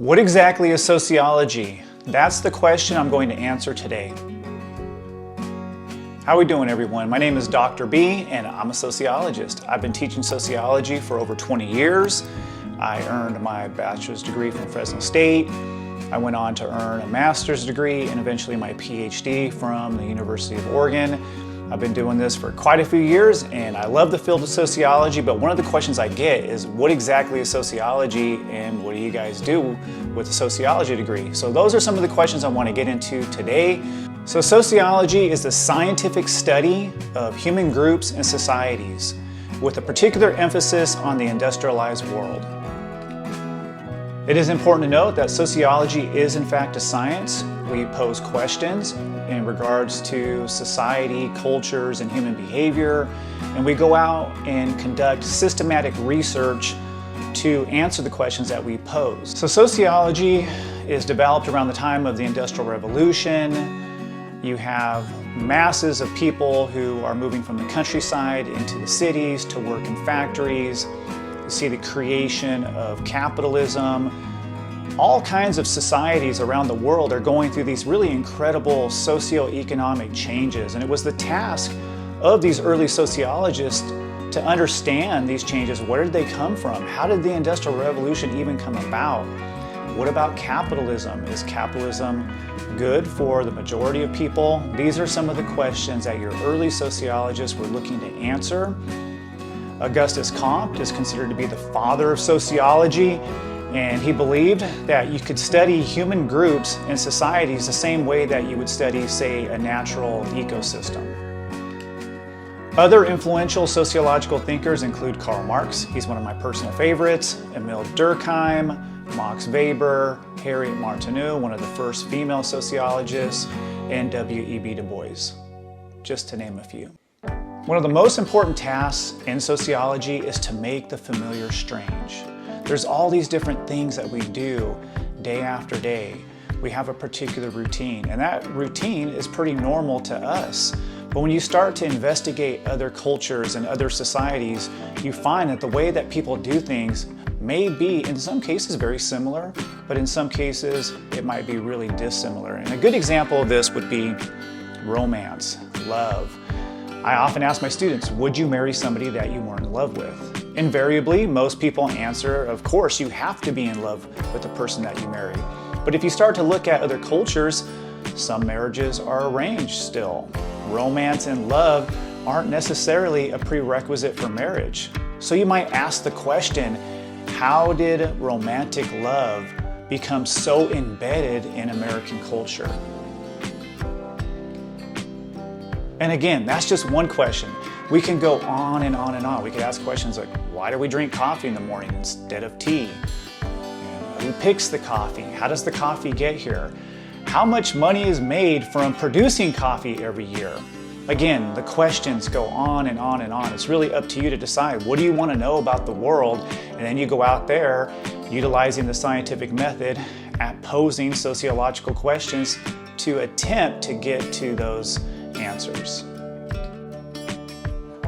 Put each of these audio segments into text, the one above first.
What exactly is sociology? That's the question I'm going to answer today. How are we doing, everyone? My name is Dr. B and I'm a sociologist. I've been teaching sociology for over 20 years. I earned my bachelor's degree from Fresno State. I went on to earn a master's degree and eventually my PhD from the University of Oregon. I've been doing this for quite a few years and I love the field of sociology, but one of the questions I get is what exactly is sociology and what do you guys do with a sociology degree? So those are some of the questions I want to get into today. So sociology is the scientific study of human groups and societies with a particular emphasis on the industrialized world. It is important to note that sociology is in fact a science. We pose questions in regards to society, cultures, and human behavior, and we go out and conduct systematic research to answer the questions that we pose. So sociology is developed around the time of the Industrial Revolution. You have masses of people who are moving from the countryside into the cities to work in factories. You see the creation of capitalism. All kinds of societies around the world are going through these really incredible socioeconomic changes. And it was the task of these early sociologists to understand these changes. Where did they come from? How did the Industrial Revolution even come about? What about capitalism? Is capitalism good for the majority of people? These are some of the questions that your early sociologists were looking to answer. Auguste Comte is considered to be the father of sociology, and he believed that you could study human groups and societies the same way that you would study, say, a natural ecosystem. Other influential sociological thinkers include Karl Marx, he's one of my personal favorites, Emile Durkheim, Max Weber, Harriet Martineau, one of the first female sociologists, and W.E.B. Du Bois, just to name a few. One of the most important tasks in sociology is to make the familiar strange. There's all these different things that we do day after day. We have a particular routine, and that routine is pretty normal to us. But when you start to investigate other cultures and other societies, you find that the way that people do things may be, in some cases, very similar, but in some cases, it might be really dissimilar. And a good example of this would be romance, love. I often ask my students, would you marry somebody that you weren't in love with? Invariably, most people answer, of course, you have to be in love with the person that you marry. But if you start to look at other cultures, some marriages are arranged still. Romance and love aren't necessarily a prerequisite for marriage. So you might ask the question, how did romantic love become so embedded in American culture? And again, that's just one question. We can go on and on and on. We could ask questions like, why do we drink coffee in the morning instead of tea? And who picks the coffee? How does the coffee get here? How much money is made from producing coffee every year? Again, the questions go on and on and on. It's really up to you to decide, what do you want to know about the world? And then you go out there utilizing the scientific method at posing sociological questions to attempt to get to those answers.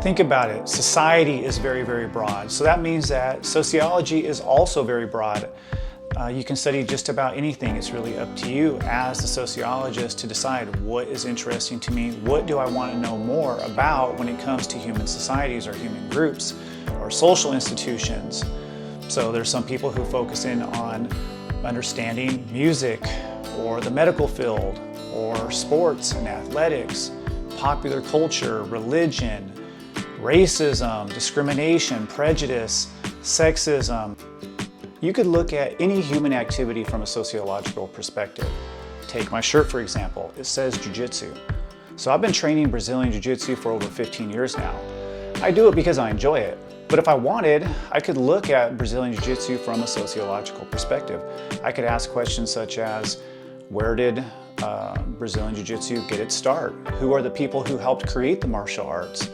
Think about it. Society is very, very broad. So that means that sociology is also very broad. You can study just about anything. It's really up to you as the sociologist to decide what is interesting to me, what do I want to know more about when it comes to human societies or human groups or social institutions. So there's some people who focus in on understanding music or the medical field or sports and athletics, popular culture, religion, racism, discrimination, prejudice, sexism. You could look at any human activity from a sociological perspective. Take my shirt, for example. It says jiu-jitsu. So I've been training Brazilian jiu-jitsu for over 15 years now. I do it because I enjoy it. But if I wanted, I could look at Brazilian jiu-jitsu from a sociological perspective. I could ask questions such as, where did Brazilian jiu-jitsu get its start? Who are the people who helped create the martial arts?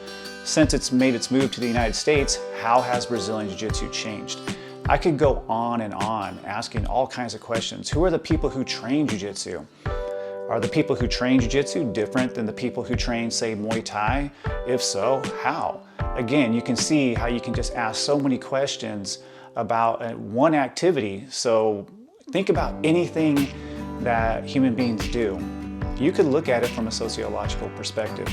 Since it's made its move to the United States, how has Brazilian jiu-jitsu changed? I could go on and on asking all kinds of questions. Who are the people who train jiu-jitsu? Are the people who train jiu-jitsu different than the people who train, say, Muay Thai? If so, how? Again, you can see how you can just ask so many questions about one activity. So Think about anything that human beings do. You could look at it from a sociological perspective.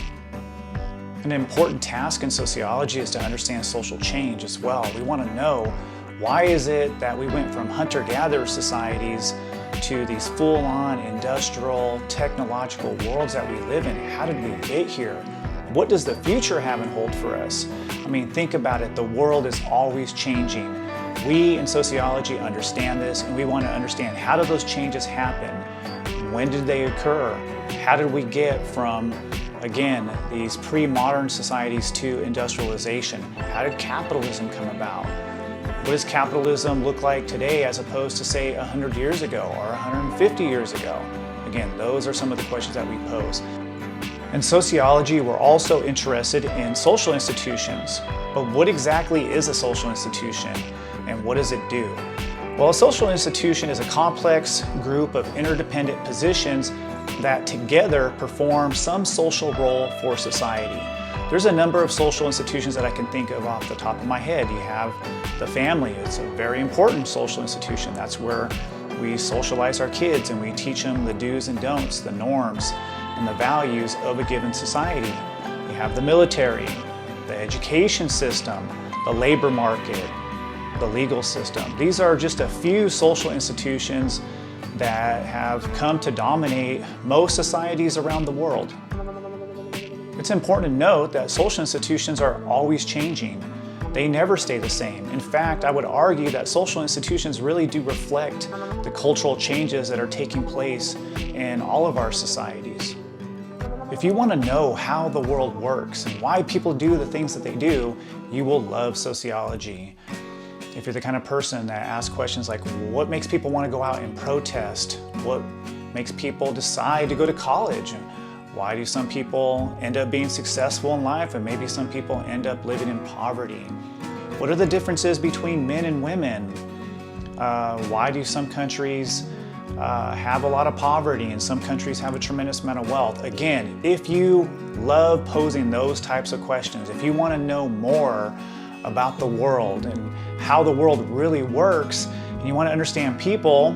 An important task in sociology is to understand social change as well. We want to know, why is it that we went from hunter-gatherer societies to these full-on industrial, technological worlds that we live in? How did we get here? What does the future have in hold for us? I mean, think about it. The world is always changing. We in sociology understand this, and we want to understand, how did those changes happen? When did they occur? How did we get from, again, these pre-modern societies to industrialization? How did capitalism come about? What does capitalism look like today as opposed to, say, 100 years ago or 150 years ago? Again, those are some of the questions that we pose. In sociology, we're also interested in social institutions. But what exactly is a social institution, and what does it do? Well, a social institution is a complex group of interdependent positions that together perform some social role for society. There's a number of social institutions that I can think of off the top of my head. You have the family. It's a very important social institution. That's where we socialize our kids and we teach them the do's and don'ts, the norms and the values of a given society. You have the military, the education system, the labor market, the legal system. These are just a few social institutions that have come to dominate most societies around the world. It's important to note that social institutions are always changing. They never stay the same. In fact, I would argue that social institutions really do reflect the cultural changes that are taking place in all of our societies. If you want to know how the world works and why people do the things that they do, you will love sociology. If you're the kind of person that asks questions like, what makes people want to go out and protest? What makes people decide to go to college? Why do some people end up being successful in life and maybe some people end up living in poverty? What are the differences between men and women? Why do some countries have a lot of poverty and some countries have a tremendous amount of wealth? Again, if you love posing those types of questions, if you want to know more about the world and how the world really works, and you want to understand people,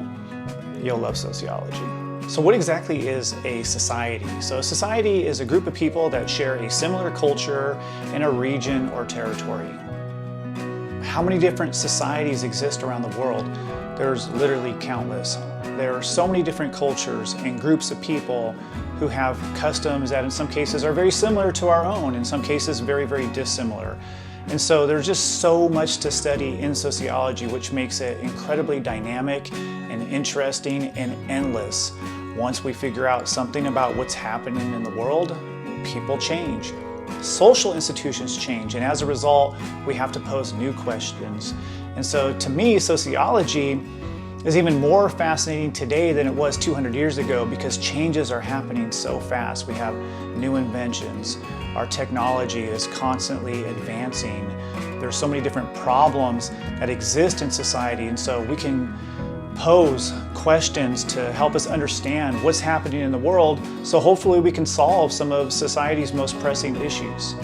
you'll love sociology. So what exactly is a society? So a society is a group of people that share a similar culture in a region or territory. How many different societies exist around the world? There's literally countless. There are so many different cultures and groups of people who have customs that in some cases are very similar to our own, in some cases very, very dissimilar. And so there's just so much to study in sociology, which makes it incredibly dynamic and interesting and endless. Once we figure out something about what's happening in the world, people change. Social institutions change, and as a result, we have to pose new questions. And so to me, sociology is even more fascinating today than it was 200 years ago because changes are happening so fast. We have new inventions. Our technology is constantly advancing. There's so many different problems that exist in society, and so we can pose questions to help us understand what's happening in the world, so hopefully we can solve some of society's most pressing issues.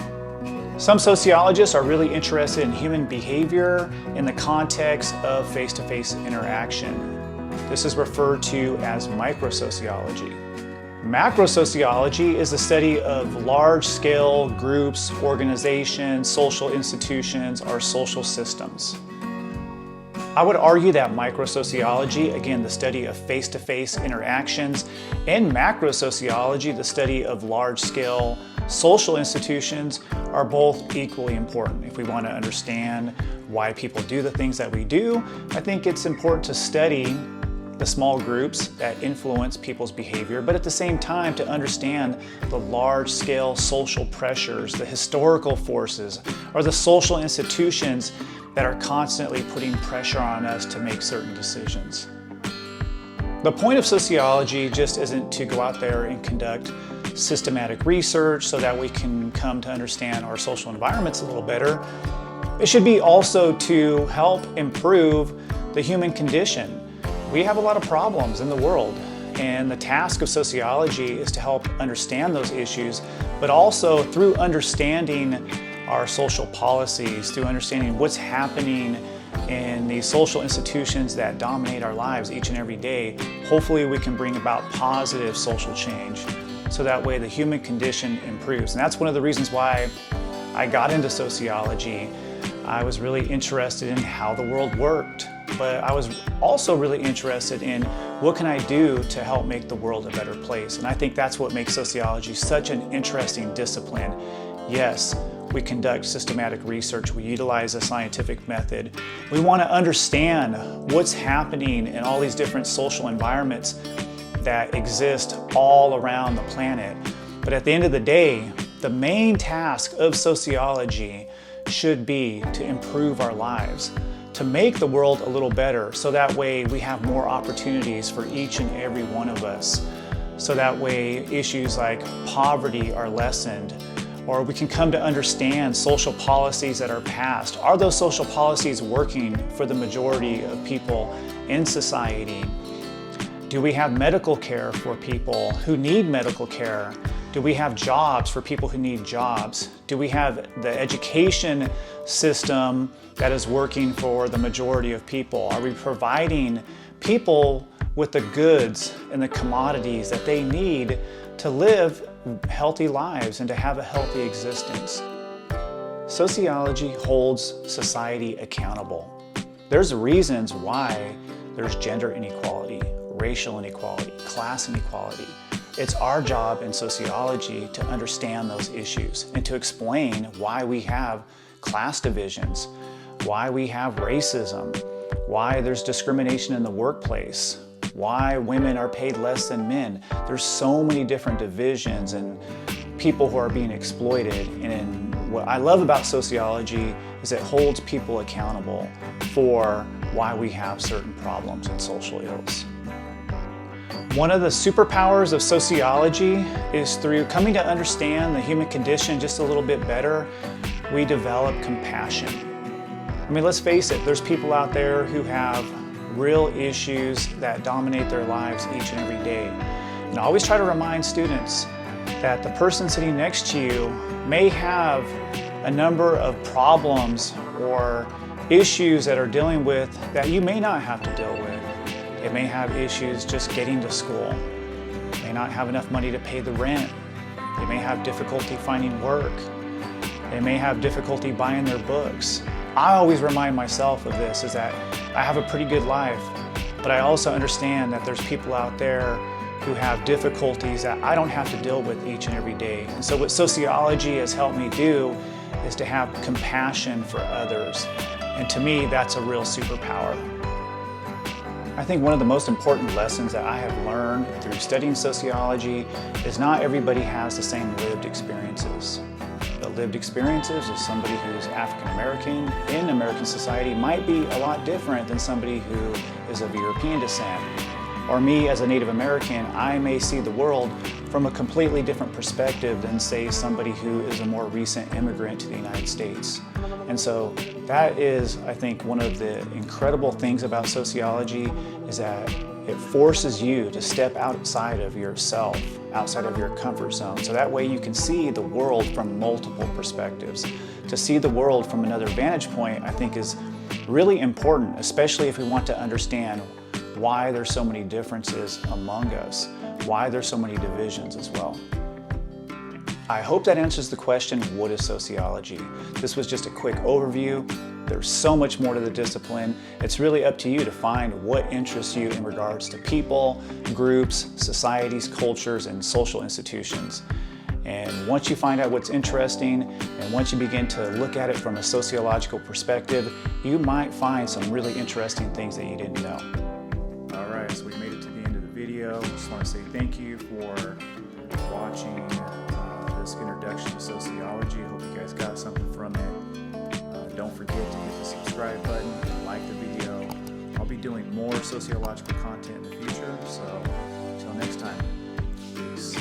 Some sociologists are really interested in human behavior in the context of face-to-face interaction. This is referred to as microsociology. Macrosociology is the study of large-scale groups, organizations, social institutions, or social systems. I would argue that microsociology, again, the study of face-to-face interactions, and macrosociology, the study of large-scale social institutions, are both equally important. If we want to understand why people do the things that we do, I think it's important to study the small groups that influence people's behavior, but at the same time to understand the large-scale social pressures, the historical forces, or the social institutions that are constantly putting pressure on us to make certain decisions. The point of sociology just isn't to go out there and conduct systematic research so that we can come to understand our social environments a little better. It should be also to help improve the human condition. We have a lot of problems in the world, and the task of sociology is to help understand those issues, but also through understanding our social policies, through understanding what's happening in these social institutions that dominate our lives each and every day, hopefully we can bring about positive social change so that way the human condition improves. And that's one of the reasons why I got into sociology. I was really interested in how the world worked, but I was also really interested in what can I do to help make the world a better place. And I think that's what makes sociology such an interesting discipline. Yes, we conduct systematic research, we utilize a scientific method. We want to understand what's happening in all these different social environments that exist all around the planet. But at the end of the day, the main task of sociology should be to improve our lives, to make the world a little better, so that way we have more opportunities for each and every one of us. So that way issues like poverty are lessened, or we can come to understand social policies that are passed. Are those social policies working for the majority of people in society? Do we have medical care for people who need medical care? Do we have jobs for people who need jobs? Do we have the education system that is working for the majority of people? Are we providing people with the goods and the commodities that they need to live healthy lives and to have a healthy existence? Sociology holds society accountable. There's reasons why there's gender inequality, racial inequality, class inequality. It's our job in sociology to understand those issues and to explain why we have class divisions, why we have racism, why there's discrimination in the workplace, why women are paid less than men. There's so many different divisions and people who are being exploited. And what I love about sociology is it holds people accountable for why we have certain problems and social ills. One of the superpowers of sociology is through coming to understand the human condition just a little bit better, we develop compassion. I mean, let's face it, there's people out there who have real issues that dominate their lives each and every day. And I always try to remind students that the person sitting next to you may have a number of problems or issues that are dealing with that you may not have to deal with. They may have issues just getting to school. They may not have enough money to pay the rent. They may have difficulty finding work. They may have difficulty buying their books. I always remind myself of this, is that I have a pretty good life, but I also understand that there's people out there who have difficulties that I don't have to deal with each and every day. And so what sociology has helped me do is to have compassion for others. And to me, that's a real superpower. I think one of the most important lessons that I have learned through studying sociology is not everybody has the same lived experiences. The lived experiences of somebody who's African American in American society might be a lot different than somebody who is of European descent. Or me as a Native American, I may see the world from a completely different perspective than, say, somebody who is a more recent immigrant to the United States. And so that is, I think, one of the incredible things about sociology is that it forces you to step outside of yourself, outside of your comfort zone. So that way you can see the world from multiple perspectives. To see the world from another vantage point, I think, is really important, especially if we want to understand why there's so many differences among us, why there's so many divisions as well. I hope that answers the question, what is sociology? This was just a quick overview. There's so much more to the discipline. It's really up to you to find what interests you in regards to people, groups, societies, cultures, and social institutions. And once you find out what's interesting, and once you begin to look at it from a sociological perspective, you might find some really interesting things that you didn't know. All right, so we made it to the end of the video. Just want to say thank you for watching this introduction to sociology. Hope you guys got something from it. Don't forget to hit the subscribe button and like the video. I'll be doing more sociological content in the future, so until next time, peace.